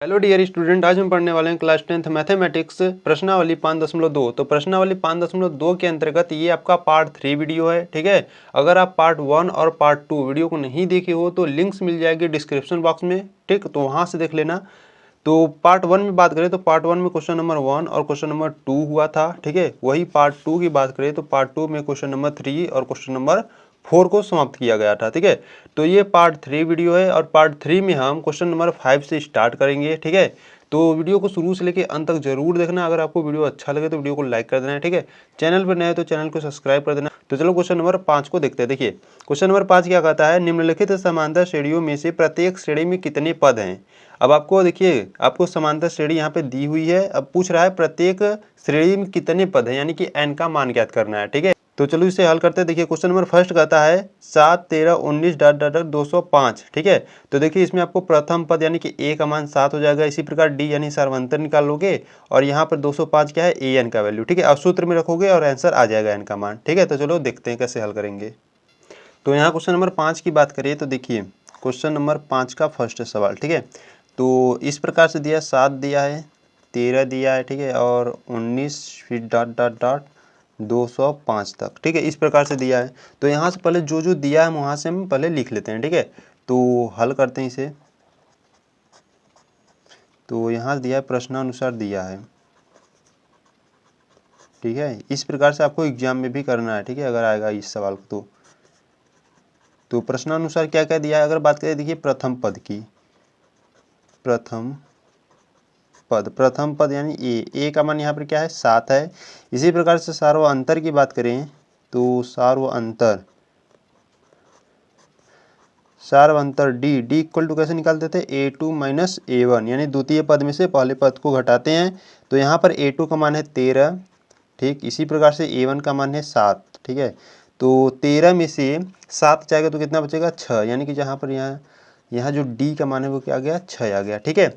Hello dear student, आज हम पढ़ने वाले हैं क्लास 10th मैथमेटिक्स प्रश्नावली 5.2। तो प्रश्नावली 5.2 के अंतर्गत ये आपका पार्ट 3 वीडियो है। ठीक है, अगर आप पार्ट 1 और पार्ट 2 वीडियो को नहीं देखे हो तो लिंक्स मिल जाएगी डिस्क्रिप्शन बॉक्स में। ठीक, तो वहाँ से देख लेना। तो पार्ट 1 में बात करें तो पार्ट 1 में क्वेश्चन नंबर 1 और क्वेश्चन नंबर 2 हुआ था। ठीक है, वही पार्ट 2 की बात करें तो पार्ट 2 में क्वेश्चन नंबर 3 और क्वेश्चन नंबर 4 को समाप्त किया गया था। ठीक है, तो ये पार्ट 3 वीडियो है और पार्ट 3 में हम क्वेश्चन नंबर 5 से स्टार्ट करेंगे। ठीक है, तो वीडियो को शुरू से लेकर अंत तक जरूर देखना। अगर आपको वीडियो अच्छा लगे तो वीडियो को लाइक कर देना है। ठीक है, चैनल पर नए हो तो चैनल को सब्सक्राइब कर देना। तो चलो क्वेश्चन नंबर 5 को देखते हैं। देखिए क्वेश्चन नंबर 5 क्या कहता है, निम्नलिखित समांतर श्रेणियों में से प्रत्येक श्रेणी में कितने पद हैं। अब आपको देखिए, आपको समांतर श्रेणी यहाँ पे दी हुई है। अब पूछ रहा है प्रत्येक श्रेणी में कितने पद हैं, यानी कि n का मान ज्ञात करना है। ठीक है, तो चलो इसे हल करते हैं। देखिए क्वेश्चन नंबर फर्स्ट कहता है 7, 13, 19 डॉट डॉट डॉट 205। ठीक है, तो देखिए इसमें आपको प्रथम पद यानी कि a का मान 7 हो जाएगा। इसी प्रकार d यानी सर्वांतर निकालोगे और यहाँ पर 205 क्या है, an का वैल्यू। ठीक है, अब सूत्र में रखोगे और आंसर आ जाएगा n का मान। ठीक है, तो चलो देखते हैं कैसे हल करेंगे। तो यहाँ क्वेश्चन नंबर 5 की बात करिए तो देखिए क्वेश्चन नंबर 5 का फर्स्ट सवाल। ठीक है, तो इस प्रकार से दिया, 7 दिया है, 13 दिया है, ठीक है, और 19 फिर डॉट डॉट डॉट 205 तक। ठीक है, इस प्रकार से दिया है। तो यहाँ से पहले जो जो दिया है वहाँ से हम पहले लिख लेते हैं। ठीक है, तो हल करते हैं इसे। तो यहाँ दिया है, प्रश्नानुसार दिया है। ठीक है, इस प्रकार से आपको एग्जाम में भी करना है। ठीक है, अगर आएगा इस सवाल को तो प्रश्नानुसार क्या क्या दिया है। अगर बात करें देखिए प्रथम पद की, प्रथम पद यानी ए का मान यहाँ पर क्या है, 7 है। इसी प्रकार से सार्वअंतर की बात करें तो सार्वअंतर डी इक्वल टू कैसे निकालते थे, A2 माइनस A1, यानी द्वितीय पद में से पहले पद को घटाते हैं। तो यहाँ पर A2 का मान है 13। ठीक, इसी प्रकार से A1 का मान है 7। ठीक है, तो 13 में से 7 जाएगा तो कितना बचेगा, 6, यानी कि जहाँ पर यहाँ जो D का मान है वो क्या आ गया, 6 आ गया। ठीक है,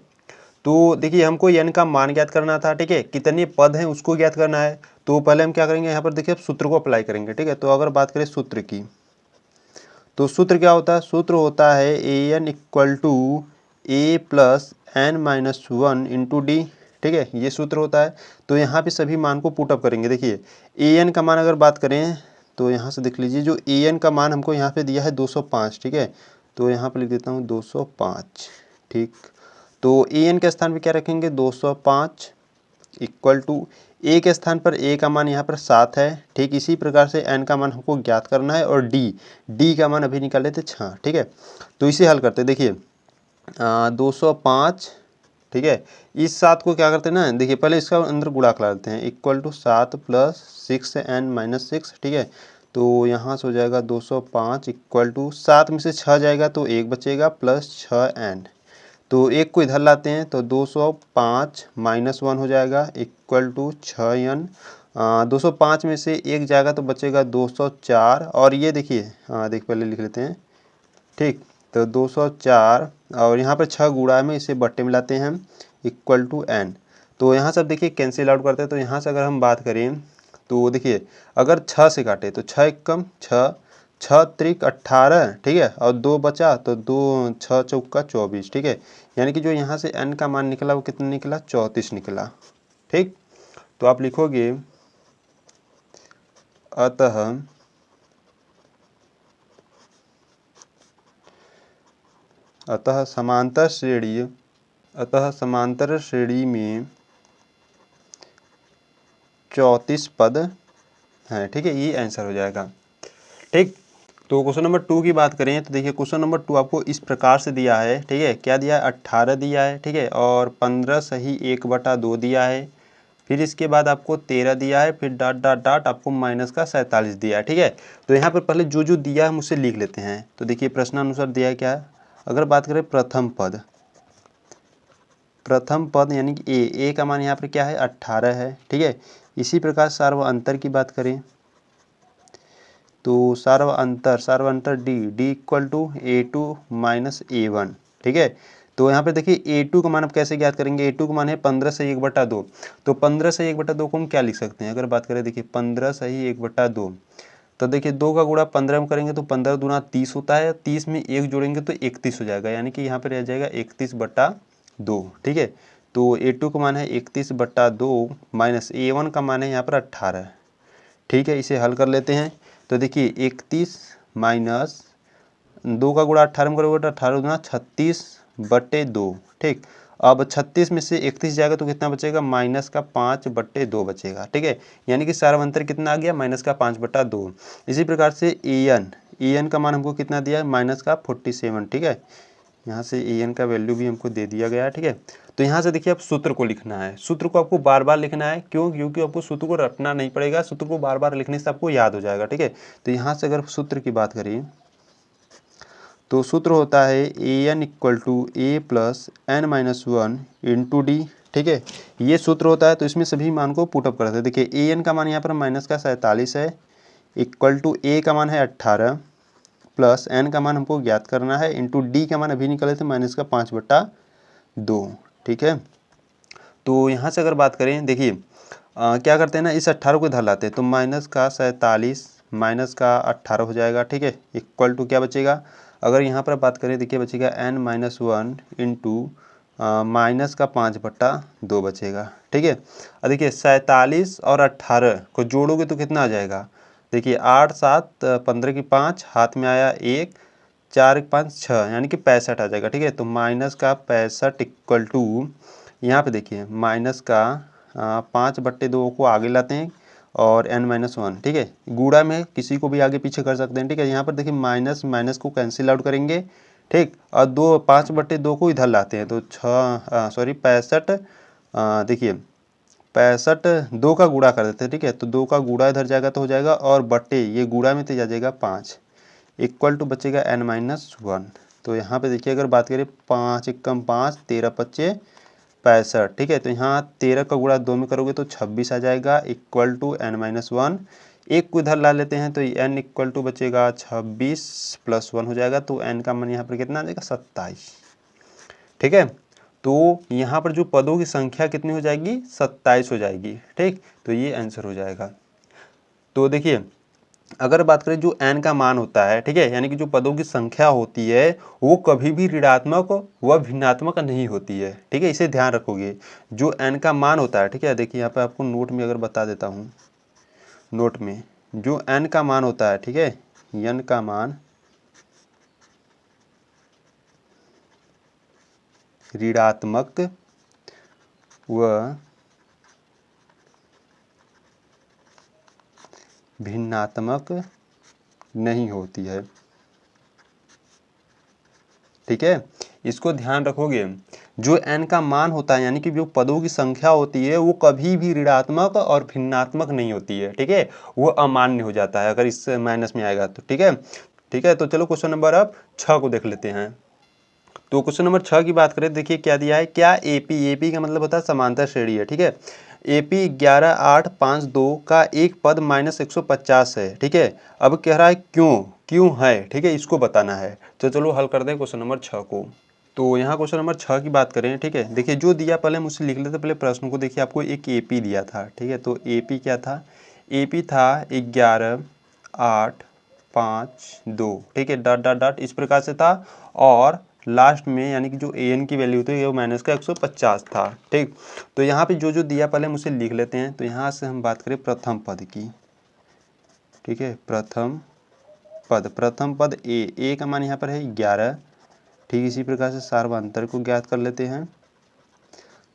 तो देखिए हमको n का मान ज्ञात करना था। ठीक है, कितने पद हैं उसको ज्ञात करना है। तो पहले हम क्या करेंगे, यहाँ पर देखिए सूत्र को अप्लाई करेंगे। ठीक है, तो अगर बात करें सूत्र की तो सूत्र क्या होता है, सूत्र होता है an equal to a plus n minus 1 into D. ठीक है, ये सूत्र होता है। तो यहाँ पे सभी मान को पुटअप करेंगे। देखिए an का मान अगर बात करें तो यहाँ से देख लीजिए, जो an का मान हमको यहाँ पे दिया है 205। ठीक है, तो यहाँ पे लिख देता हूँ 205। ठीक, तो an के स्थान पे क्या रखेंगे, 205 इक्वल टू ए के स्थान पर ए का मान यहाँ पर 7 है। ठीक, इसी प्रकार से n का मान हमको ज्ञात करना है और डी का मान अभी निकाले थे 6। ठीक है, तो इसे हल करते देखिए 205। ठीक है, इस 7 को क्या करते हैं ना, देखिए पहले इसका अंदर गुणा करा लेते हैं, equal to 7 plus 6n minus 6। ठीक है, तो यहाँ से हो जाएगा 205 इक्वल टू 7 में से 6 जाएगा तो 1 बचेगा प्लस 6n। तो एक को इधर लाते हैं तो 205 माइनस 1 हो जाएगा इक्वल टू 6n। 205 में से 1 जाएगा तो बचेगा 204। और ये देखिए, देख पहले लिख लेते हैं। ठीक, तो 204 और यहाँ पर 6 गुणा में इसे बट्टे में लाते हैं हम, इक्वल टू n। तो यहाँ से अब देखिए कैंसिल आउट करते हैं। तो यहाँ से अगर हम बात करें तो देखिए अगर 6 से काटे तो 6 एकम 6, 6 त्रिक 18। ठीक है, और 2 बचा तो 2, 6 चौका 24। ठीक है, यानी कि जो यहाँ से n का मान निकला वो कितना निकला, 34 निकला। ठीक, तो आप लिखोगे अतः समांतर श्रेणी में 34 पद हैं। ठीक है, ये आंसर हो जाएगा। ठीक, तो क्वेश्चन नंबर 2 की बात करें तो देखिए क्वेश्चन नंबर 2 आपको इस प्रकार से दिया है। ठीक है, क्या दिया है, 18 दिया है। ठीक है, और 15 सही 1/2 दिया है। फिर इसके बाद आपको 13 दिया है, फिर डॉट डॉट डॉट आपको माइनस का 47 दिया है। ठीक है, तो यहाँ पर पहले जो जो दिया है हम उसे लिख लेते हैं। तो देखिए प्रश्नानुसार दिया है क्या, अगर बात करें प्रथम पद यानी कि ए का मान यहाँ पर क्या है, 18 है। ठीक है, इसी प्रकार सार्वअंतर की बात करें तो सार्वअंतर D equal to A2 minus A1। ठीक है, तो यहाँ पे देखिए A2 का मान आप कैसे ज्ञात करेंगे, A2 का मान है 15 सही 1/2। तो 15 सही 1/2 को हम क्या लिख सकते हैं, अगर बात करें देखिए 15 सही 1/2, तो देखिए 2 का गुणा 15 में करेंगे तो 15 दूना 30 होता है। 30 में 1 जोड़ेंगे तो 31 हो जाएगा, यानी कि यहाँ पर रह जाएगा 31/2। 2, ठीक है। तो A2 का मान है 31/2 माइनस A1 का मान है यहाँ पर 18, ठीक है। इसे हल कर लेते हैं। तो देखिए 31 माइनस 2 का गुणा 18 में करोगे तो 18 गुना 36/2, ठीक। अब 36 में से 31 जाएगा तो कितना बचेगा, माइनस का 5/2 बचेगा, ठीक है। यानी कि सारा अंतर कितना आ गया, माइनस का 5/2। इसी प्रकार से एन का मान हमको कितना दिया है, माइनस का 47, ठीक है। यहाँ से एन का वैल्यू भी हमको दे दिया गया है, ठीक है। तो यहाँ से देखिए अब सूत्र को लिखना है। सूत्र को आपको बार बार लिखना है, क्यों, क्योंकि आपको सूत्र को रटना नहीं पड़ेगा, सूत्र को बार बार लिखने से आपको याद हो जाएगा, ठीक है। तो यहाँ से अगर सूत्र की बात करें तो सूत्र होता है an equal to A plus N minus 1 into D, ठीक है। ये सूत्र होता है। तो इसमें सभी मान को पुटअप करते हैं। देखिए an का मान यहाँ पर माइनस का 47 है, इक्वल टू a का मान है 18 प्लस n का मान हमको ज्ञात करना है, इंटू डी का मान अभी निकले थे माइनस का 5/2, ठीक है। तो यहाँ से अगर बात करें, देखिए क्या करते हैं ना, इस 18 को इधर लाते हैं तो माइनस का 47 माइनस का 18 हो जाएगा, ठीक है। इक्वल टू क्या बचेगा, अगर यहाँ पर बात करें देखिए बचेगा n-1 इंटू माइनस का 5/2 बचेगा, ठीक है। और देखिए 47 और 18 को जोड़ोगे तो कितना आ जाएगा, देखिए 8 7 15 की 5, हाथ में आया 1, 4 1 5 6, यानी कि 65 आ जाएगा, ठीक है। तो माइनस का 65 इक्वल टू यहाँ पे देखिए माइनस का 5/2 को आगे लाते हैं और n-1, ठीक है। गुणा में किसी को भी आगे पीछे कर सकते हैं, ठीक है। यहाँ पर देखिए माइनस माइनस को कैंसिल आउट करेंगे, ठीक। और 5/2 को इधर लाते हैं तो 65, देखिए 65 2 का गुणा कर देते हैं, ठीक है। तो 2 का गुणा इधर जाएगा तो हो जाएगा, और बट्टे ये गुणा में तो जा जाएगा 5, इक्वल टू बचेगा n-1। तो यहाँ पे देखिए अगर बात करें 5 एकम 5 13 पच्चे 65, ठीक है। तो यहाँ 13 का गुणा 2 में करोगे तो 26 आ जाएगा, इक्वल टू n-1। एक को इधर ला लेते हैं तो n इक्वल टू बचेगा 26 प्लस 1 हो जाएगा, तो n का मान यहाँ पर कितना आ जाएगा, 27, ठीक है। तो यहाँ पर जो पदों की संख्या कितनी हो जाएगी, 27 हो जाएगी, ठीक। तो ये आंसर हो जाएगा। तो देखिए अगर बात करें जो n का मान होता है, ठीक है, यानी कि जो पदों की संख्या होती है वो कभी भी ऋणात्मक व भिन्नात्मक नहीं होती है, ठीक है। इसे ध्यान रखोगे। जो n का मान होता है, ठीक है, देखिए यहाँ पे आपको नोट में अगर बता देता हूँ, नोट में जो n का मान होता है, ठीक है, n का मान ऋणात्मक व भिन्नात्मक नहीं होती है, ठीक है। इसको ध्यान रखोगे। जो n का मान होता है यानी कि जो पदों की संख्या होती है वो कभी भी ऋणात्मक और भिन्नात्मक नहीं होती है, ठीक है। वो अमान्य हो जाता है अगर इस माइनस में आएगा तो, ठीक है। ठीक है, तो चलो क्वेश्चन नंबर अब 6 को देख लेते हैं। तो क्वेश्चन नंबर 6 की बात करें, देखिए क्या दिया है, क्या एपी का मतलब होता है समांतर श्रेणी है, ठीक है। एपी 11 8 5 2 का एक पद -150 है, ठीक है। अब कह रहा है क्यों है, ठीक है, इसको बताना है। तो चलो हल कर दें क्वेश्चन नंबर 6 को। तो यहाँ क्वेश्चन नंबर 6 की बात करें, ठीक है। देखिए जो दिया पहले मुझसे लिख लेते पहले प्रश्न को। देखिए आपको एक एपी दिया था, ठीक है। तो एपी क्या था, एपी था 11 8 5 2, ठीक है, डॉट डॉट डॉट इस प्रकार से था, और लास्ट में यानी कि जो an की वैल्यू थी वो माइनस का 150 था, ठीक। तो यहाँ पे जो दिया पहले मुझसे लिख लेते हैं। तो यहाँ से हम बात करें प्रथम पद की, ठीक है। प्रथम पद ए का मान यहाँ पर है 11, ठीक। इसी प्रकार से सार्वअंतर को ज्ञात कर लेते हैं।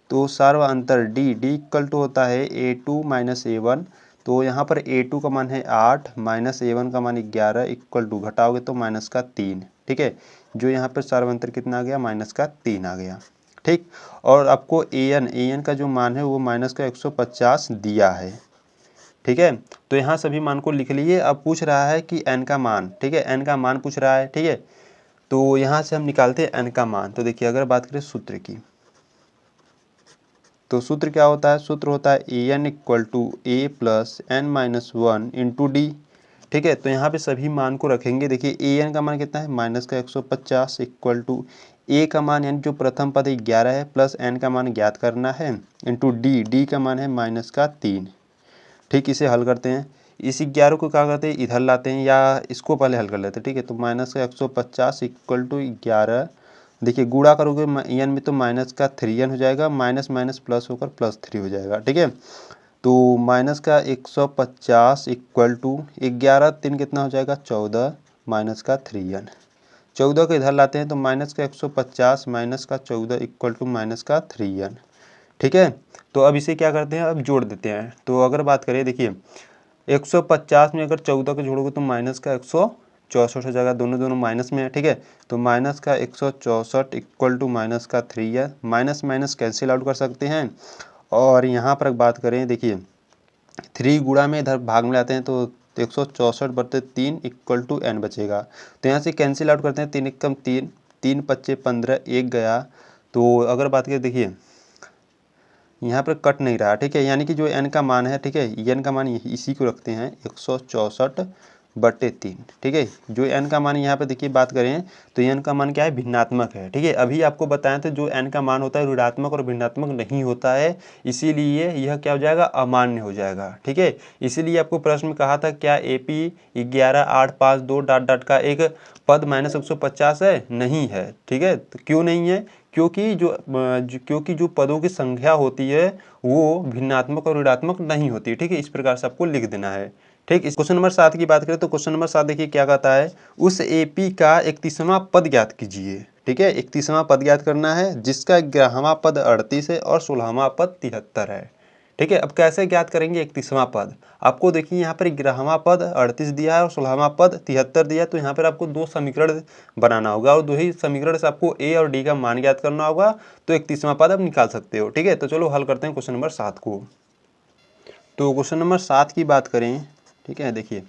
तो सार्वअंतर डी इक्वल टू होता है A2 माइनस A1। तो यहाँ पर A2 का मान है 8 माइनस A1 का मान 11, इक्वल टू घटाओगे तो माइनस का 3, ठीक है। जो यहाँ पर सार्वअंतर कितना आ गया, माइनस का 3 आ गया, ठीक। और आपको an का जो मान है वो माइनस का 150 दिया है, ठीक है। तो यहाँ सभी मान को लिख लिए। अब पूछ रहा है कि n का मान, ठीक है, n का मान पूछ रहा है, ठीक है। तो यहाँ से हम निकालते हैं n का मान। तो देखिए अगर बात करें सूत्र की, तो सूत्र क्या होता है, सूत्र होता है an equal to A plus n-1 into D, ठीक है। तो यहाँ पे सभी मान को रखेंगे। देखिए an का मान कितना है, माइनस का 150, इक्वल टू a का मान यानी जो प्रथम पद 11 है प्लस n का मान ज्ञात करना है, इंटू डी का मान है माइनस का 3, ठीक। इसे हल करते हैं। इस 11 को क्या करते हैं, इधर लाते हैं, या इसको पहले हल कर लेते हैं, ठीक है। तो माइनस का 150 इक्वल टू 11 देखिए गुणा करोगे n में तो माइनस का 3n हो जाएगा, माइनस माइनस प्लस होकर +3 हो जाएगा, ठीक है। तो माइनस का 150 इक्वल टू 11 3 कितना हो जाएगा 14 माइनस का 3n। 14 को इधर लाते हैं तो माइनस का 150 माइनस का 14 इक्वल टू माइनस का 3n, ठीक है। तो अब इसे क्या करते हैं, अब जोड़ देते हैं। तो अगर बात करें देखिए 150 में अगर 14 को जोड़ोगे तो माइनस का 164 हो जाएगा, दोनों दोनों माइनस में है, ठीक है। तो माइनस का 164 इक्वल टू माइनस का 3n, minus minus cancel out कर सकते हैं। और यहाँ पर बात करें देखिए 3 गुणा में इधर भाग में लाते हैं तो 164/3 इक्वल टू n बचेगा। तो यहाँ से कैंसिल आउट करते हैं, 3 एकम 3, 3 पच्चे 15, 1 गया। तो अगर बात करें देखिए यहाँ पर कट नहीं रहा, ठीक है, यानी कि जो n का मान है, ठीक है, n का मान इसी को रखते हैं 164/3, ठीक है। जो n का मान यहाँ पे देखिए बात करें तो n का मान क्या है, भिन्नात्मक है, ठीक है। अभी आपको बताया था जो n का मान होता है ऋणात्मक और भिन्नात्मक नहीं होता है, इसीलिए यह क्या हो जाएगा, अमान्य हो जाएगा, ठीक है। इसीलिए आपको प्रश्न में कहा था क्या AP 11852 डॉट डॉट का एक पद -150 है, नहीं है, ठीक है। तो क्यों नहीं है, क्योंकि जो पदों की संख्या होती है वो भिन्नात्मक और ऋणात्मक नहीं होती, ठीक है। इस प्रकार से आपको लिख देना है, ठीक। इस क्वेश्चन नंबर 7 की बात करें तो क्वेश्चन नंबर 7 देखिए क्या कहता है, उस AP का 31वां पद ज्ञात कीजिए, ठीक है। 31वां पद ज्ञात करना है जिसका 11वां पद 38 है और 16वां पद 73 है, ठीक है। अब कैसे ज्ञात करेंगे 31वां पद, आपको देखिए यहाँ पर 11वां पद 38 दिया है और 16वां पद 73 दिया है। तो यहाँ पर आपको दो समीकरण बनाना होगा और दो ही समीकरण से आपको A और D का मान ज्ञात करना होगा, तो 31वां पद आप निकाल सकते हो, ठीक है। तो चलो हल करते हैं क्वेश्चन नंबर 7 को। तो क्वेश्चन नंबर 7 की बात करें, ठीक है, देखिए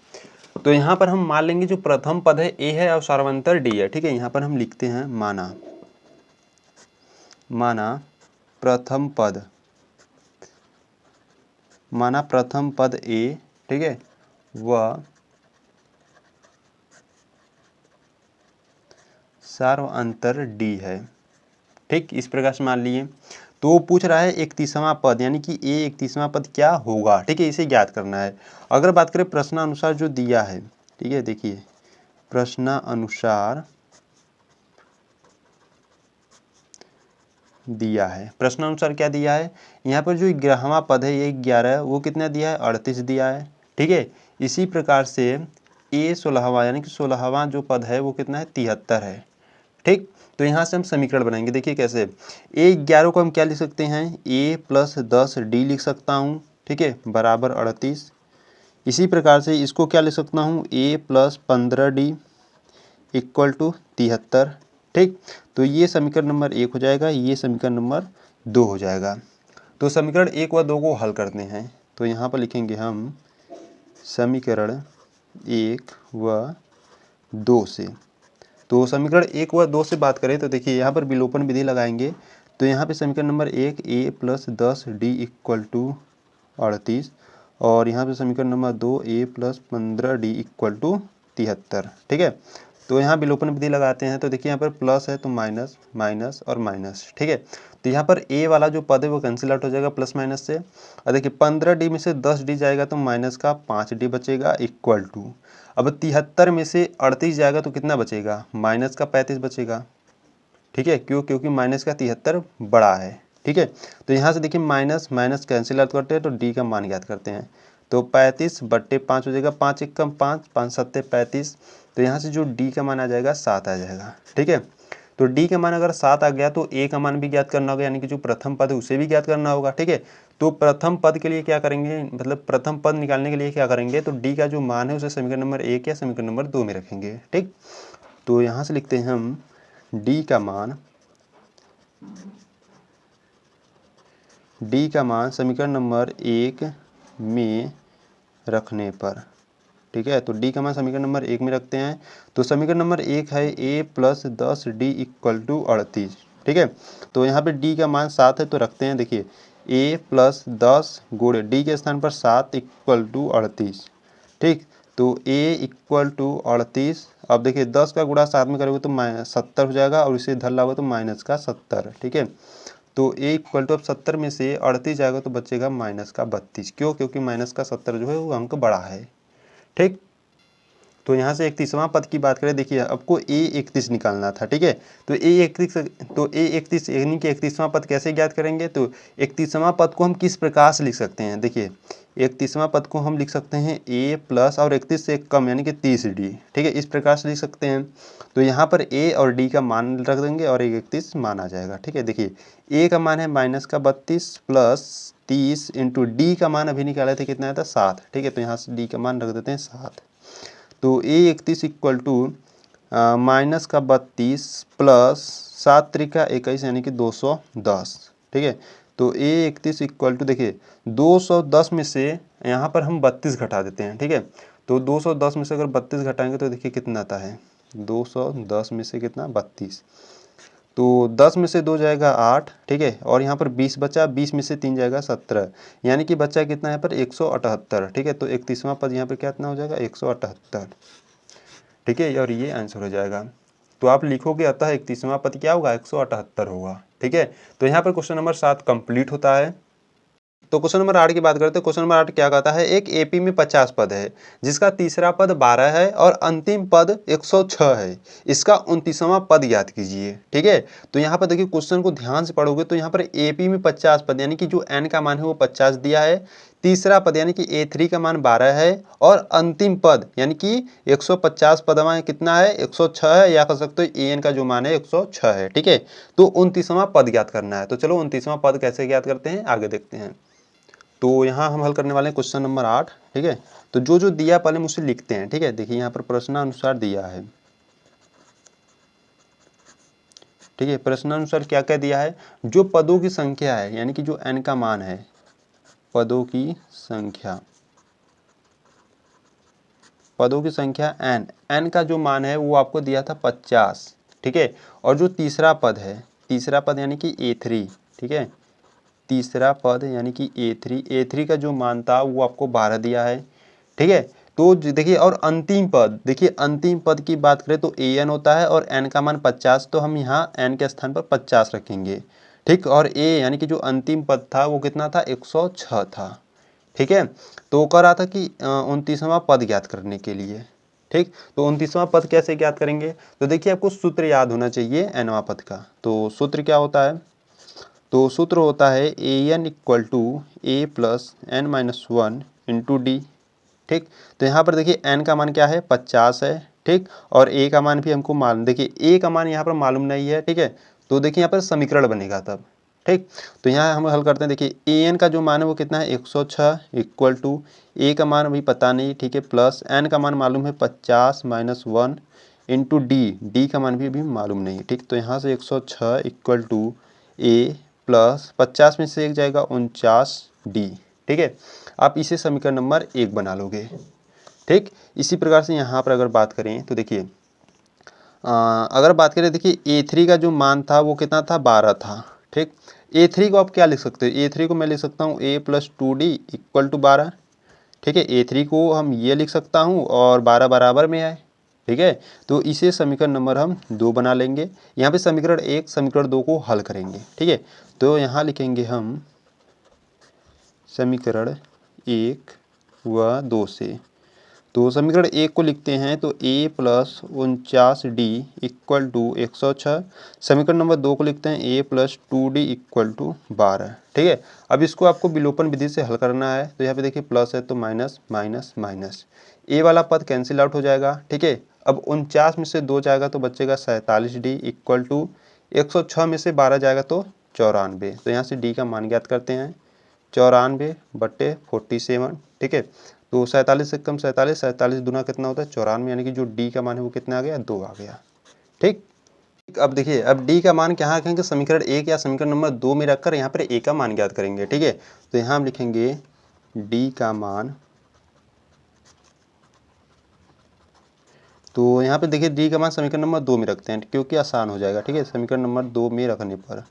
तो यहाँ पर हम मान लेंगे जो प्रथम पद है A है और सार्वंतर D है, ठीक है। यहाँ पर हम लिखते हैं माना प्रथम पद A, ठीक है, वह सार्वंतर D है, ठीक। इस प्रकार से मान लिए। तो पूछ रहा है 31वां पद, यानी कि A 31वां पद क्या होगा, ठीक है, इसे ज्ञात करना है। अगर बात करें प्रश्नानुसार जो दिया है, ठीक है, देखिए प्रश्नानुसार दिया है, प्रश्नानुसार क्या दिया है, यहाँ पर जो 11वां पद है ये 11 है, वो कितना दिया है 38 दिया है, ठीक है। इसी प्रकार से A 16वां यानी कि 16वां जो पद है वो कितना है 73 है, ठीक। तो यहाँ से हम समीकरण बनाएंगे, देखिए कैसे। A 11 को हम क्या लिख सकते हैं, A + 10D लिख सकता हूँ, ठीक है, बराबर 38। इसी प्रकार से इसको क्या लिख सकता हूँ, A + 15D इक्वल टू 73, ठीक। तो ये समीकरण नंबर 1 हो जाएगा, ये समीकरण नंबर 2 हो जाएगा। तो समीकरण 1 व 2 को हल करते हैं। तो यहाँ पर लिखेंगे हम समीकरण 1 व 2 से। तो समीकरण 1 व 2 से बात करें तो देखिए यहाँ पर विलोपन विधि लगाएंगे। तो यहाँ पे समीकरण number 1 A + 10D equal to 38 और यहाँ पे समीकरण number 2 A + 15D equal to 73, ठीक है। तो यहाँ विलोपन विधि लगाते हैं तो देखिए यहाँ पर प्लस है तो माइनस माइनस और माइनस, ठीक है। तो यहाँ पर A वाला जो पद है वो कैंसिल आउट हो जाएगा प्लस माइनस से। और देखिए 15D में से 10D जाएगा तो माइनस का 5D बचेगा इक्वल टू, अब 73 में से 38 जाएगा तो कितना बचेगा, माइनस का 35 बचेगा, ठीक है। क्योंकि माइनस का 73 बड़ा है, ठीक है। तो यहाँ से देखिए माइनस माइनस कैंसिल आउट करते हैं तो D का मान ज्ञात करते हैं। तो 35/5 हो जाएगा, 5 एकम 5, 5 सत्ते 35। तो यहाँ से जो D का मान आ जाएगा 7 आ जाएगा, ठीक है। तो D का मान अगर 7 आ गया तो A का मान भी ज्ञात करना होगा, यानी कि जो प्रथम पद है उसे भी ज्ञात करना होगा, ठीक है। तो प्रथम पद के लिए क्या करेंगे, मतलब प्रथम पद निकालने के लिए क्या करेंगे, तो D का जो मान है उसे समीकरण नंबर 1 या समीकरण नंबर 2 में रखेंगे, ठीक। तो यहाँ से लिखते हैं हम D का मान समीकरण नंबर 1 में रखने पर, ठीक है। तो D का मान समीकरण नंबर 1 में रखते हैं। तो समीकरण नंबर 1 है A + 10D इक्वल टू 38, ठीक है। तो यहाँ पे D का मान 7 है तो रखते हैं, देखिए A + 10 गुणे D के स्थान पर 7 इक्वल टू 38, ठीक। तो A इक्वल टू 38, अब देखिए 10 का गुणा 7 में करोगे तो -70 हो जाएगा और इसे इधर लाओगे तो माइनस का 70, ठीक है। तो A इक्वल टू अब 70 में से 38 जाएगा तो बचेगा माइनस का 32, क्योंकि माइनस का 70 जो है वो अंक बड़ा है, ठीक। तो यहाँ से 31वां पद की बात करें, देखिए आपको A31 निकालना था, ठीक है। तो A31 यानी कि 31वां पद कैसे ज्ञात करेंगे, तो 31वां पद को हम किस प्रकार से लिख सकते हैं, देखिए 31वां पद को हम लिख सकते हैं A प्लस और 31 से कम यानी कि 30D, ठीक है, इस प्रकार से लिख सकते हैं। तो यहाँ पर A और D का मान रख देंगे और 31 मान आ जाएगा, ठीक है। देखिए A का मान है -32 प्लस 30 इंटू D का मान अभी निकाले थे, कितना था 7, ठीक है। तो यहाँ से D का मान रख देते हैं 7। तो A31 equal to -32 plus 7 Trika 21 यानी कि 210, ठीक है। तो A31 इक्वल टू देखिए 210 में से यहाँ पर हम 32 घटा देते हैं, ठीक है। तो 210 में से अगर 32 घटाएंगे तो देखिए कितना आता है, 210 में से कितना 32, तो 10 में से 2 जाएगा 8, ठीक है। और यहाँ पर 20 बचा, 20 में से 3 जाएगा 17, यानी कि बच्चा कितना है पर 178, ठीक है। तो 31वां पद यहाँ पर कितना हो जाएगा 178, ठीक है, और ये आंसर हो जाएगा। तो आप लिखोगे अतः 31वां पद क्या होगा 178 होगा, ठीक है। तो यहाँ पर क्वेश्चन नंबर 7 कंप्लीट होता है। तो क्वेश्चन नंबर 8 की बात करते हैं। क्वेश्चन नंबर 8 क्या कहता है, एक एपी में 50 पद है जिसका तीसरा पद 12 है और अंतिम पद 106 है, इसका 29वां पद ज्ञात कीजिए, ठीक है। तो यहाँ पर देखिए क्वेश्चन को ध्यान से पढ़ोगे तो यहाँ पर एपी में 50 पद यानी कि जो एन का मान है वो 50 दिया है, तीसरा पद यानी कि A3 का मान 12 है और अंतिम पद यानी कि 150 पद में कितना है 106 है, या कह सकते हो AN का जो मान है 106 है, ठीक है। तो 29वां पद ज्ञात करना है। तो चलो 29वां पद कैसे ज्ञात करते हैं आगे देखते हैं। तो यहाँ हम हल करने वाले हैं क्वेश्चन नंबर 8, ठीक है। तो जो जो दिया पहले मुझसे लिखते हैं, ठीक है। देखिए यहाँ पर प्रश्नानुसार दिया है, ठीक है। प्रश्नानुसार क्या क्या दिया है, जो पदों की संख्या है यानी कि जो n का मान है, पदों की संख्या n का जो मान है वो आपको दिया था 50, ठीक है। और जो तीसरा पद है, तीसरा पद यानी कि A3, ठीक है, तीसरा पद यानी कि A3 का जो मान था वो आपको 12 दिया है, ठीक है। तो देखिए और अंतिम पद, देखिए अंतिम पद की बात करें तो AN होता है और n का मान 50, तो हम यहाँ n के स्थान पर 50 रखेंगे, ठीक। और A यानी कि जो अंतिम पद था वो कितना था 106 था, ठीक है। तो कह रहा था कि 29वां पद ज्ञात करने के लिए, ठीक। तो 29वां पद कैसे ज्ञात करेंगे, तो देखिए आपको सूत्र याद होना चाहिए nवां पद का। तो सूत्र क्या होता है, तो सूत्र होता है AN equal to A plus n-1 into D, ठीक। तो यहाँ पर देखिए n का मान क्या है 50 है, ठीक। और A का मान भी हमको मालूम, देखिए A का मान यहाँ पर मालूम नहीं है, ठीक है। तो देखिए यहाँ पर समीकरण बनेगा तब, ठीक। तो यहाँ हम हल करते हैं। देखिए AN का जो मान है वो कितना है 106 इक्वल टू A का मान अभी पता नहीं, ठीक है, प्लस n का मान मालूम है 50 -1 इंटू D का मान भी अभी मालूम नहीं, ठीक। तो यहाँ से 106 इक्वल टू A प्लस 50 में से 1 जाएगा 49D, ठीक है। आप इसे समीकरण नंबर 1 बना लोगे, ठीक। इसी प्रकार से यहाँ पर अगर बात करें तो देखिए अगर बात करें, देखिए A3 का जो मान था वो कितना था 12 था, ठीक। A3 को आप क्या लिख सकते हो, A3 को मैं लिख सकता हूँ A plus 2D equal to 12, ठीक है। A3 को हम ये लिख सकता हूँ और 12 बराबर में है, ठीक है। तो इसे समीकरण नंबर हम 2 बना लेंगे। यहाँ पे समीकरण 1 समीकरण 2 को हल करेंगे, ठीक है। तो यहाँ लिखेंगे हम समीकरण 1 व 2 से। तो समीकरण 1 को लिखते हैं तो A plus 49D equal to 106। समीकरण नंबर 2 को लिखते हैं A plus 2D equal to 12, ठीक है। अब इसको आपको विलोपन विधि से हल करना है। तो यहाँ पे देखिए प्लस है तो माइनस माइनस माइनस, A वाला पद कैंसिल आउट हो जाएगा, ठीक है। अब 49 में से 2 जाएगा तो बचेगा 47D इक्वल टू 106 में से 12 जाएगा तो 94। तो यहाँ से D का मान ज्ञात करते हैं 94/47, ठीक है। तो 47 से कम 47, 47 दूना कितना होता है 94, यानी कि जो D का मान है वो कितना आ गया 2 आ गया, ठीक। अब देखिए अब D का मान क्या रखेंगे, समीकरण 1 या समीकरण नंबर 2 में रखकर यहाँ पर A का मान ज्ञात करेंगे, ठीक है। तो यहाँ हम लिखेंगे D का मान, तो यहाँ पे देखिए D का मान समीकरण नंबर 2 में रखते हैं क्योंकि आसान हो जाएगा, ठीक है। समीकरण नंबर 2 में रखने पर,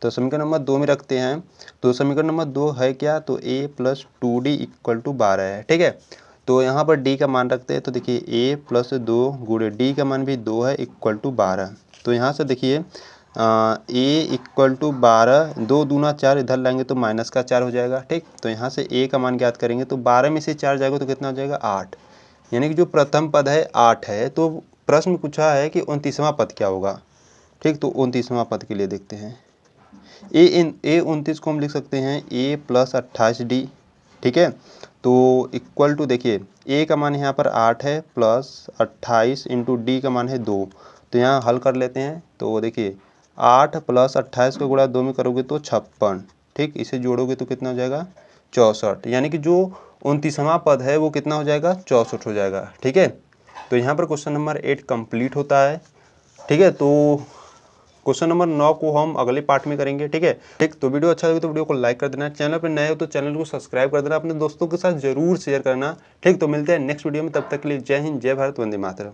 तो समीकरण नंबर 2 में रखते हैं। तो समीकरण नंबर 2 है क्या, तो A plus 2D equal to 12 है, ठीक है। तो यहाँ पर D का मान रखते हैं। तो देखिए A प्लस 2 गुणे D का मान भी 2 है इक्वल टू 12। तो यहाँ से देखिए A इक्वल टू 12, 2 दूना 4, इधर लाएंगे तो माइनस का 4 हो जाएगा, ठीक। तो यहाँ से A का मान ज्ञात करेंगे तो 12 में से 4 जाएगा तो कितना हो जाएगा 8, यानी कि जो प्रथम पद है 8 है, तो प्रश्न पूछा है कि 29वां पद क्या होगा। ठीक, तो 29वां पद के लिए देखते हैं। ए 29 को हम लिख सकते हैं a + 28d। ठीक है, तो इक्वल टू, देखिए a का मान यहाँ पर 8 है प्लस 28 इंटू डी का मान है 2। तो यहाँ हल कर लेते हैं। तो देखिए 8 + 28 को गुणा 2 में करोगे तो 56। ठीक, इसे जोड़ोगे तो कितना हो जाएगा 64। यानी कि जो 29वां पद है वो कितना हो जाएगा 64 हो जाएगा। ठीक है, तो यहाँ पर क्वेश्चन नंबर 8 कंप्लीट होता है। ठीक है, तो क्वेश्चन नंबर 9 को हम अगले पार्ट में करेंगे। ठीक है, ठीक, तो वीडियो अच्छा लगे तो वीडियो को लाइक कर देना, चैनल पर नए हो तो चैनल को सब्सक्राइब कर देना, अपने दोस्तों के साथ जरूर शेयर करना। ठीक, तो मिलते हैं नेक्स्ट वीडियो में, तब तक के लिए जय हिंद, जय भारत, वंदे मातरम।